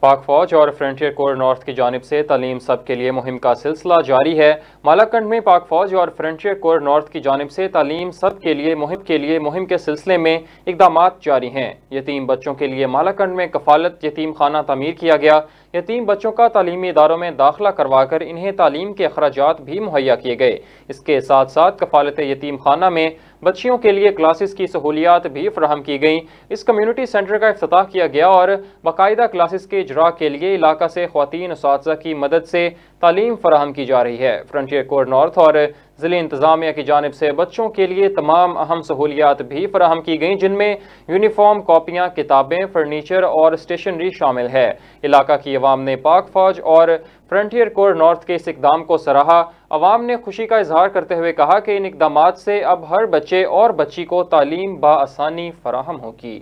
پاک فوج اور فرنٹیئر کور نارتھ کی جانب سے تعلیم سب کے لیے مہم کا سلسلہ جاری ہے۔ مالاکنڈ میں پاک فوج اور فرنٹیئر کور نارتھ کی جانب سے تعلیم سب کے لیے مہم کے سلسلے میں اقدامات جاری ہیں۔ یتیم بچوں کے لیے مالاکنڈ میں کفالت یتیم خانہ تعمیر کیا گیا۔ یتیم بچوں کا تعلیمی اداروں میں داخلہ کروا کر انہیں تعلیم کے اخراجات بھی مہیا کیے گئے۔ اس کے ساتھ ساتھ کفالت یتیم خانہ میں بچیوں کے لیے کلاسز کی سہولیات بھی فراہم کی گئیں۔ اس کمیونٹی سینٹر کا افتتاح کیا گیا اور باقاعدہ کلاسز کے اجراء کے لیے علاقہ سے خواتین اساتذہ کی مدد سے تعلیم فراہم کی جا رہی ہے۔ فرنٹیئر کور نارتھ اور ضلع انتظامیہ کی جانب سے بچوں کے لیے تمام اہم سہولیات بھی فراہم کی گئیں، جن میں یونیفارم، کاپیاں، کتابیں، فرنیچر اور اسٹیشنری شامل ہے۔ علاقہ کی عوام نے پاک فوج اور فرنٹیئر کور نارتھ کے اس اقدام کو سراہا۔ عوام نے خوشی کا اظہار کرتے ہوئے کہا کہ ان اقدامات سے اب ہر بچے اور بچی کو تعلیم بآسانی فراہم ہوگی۔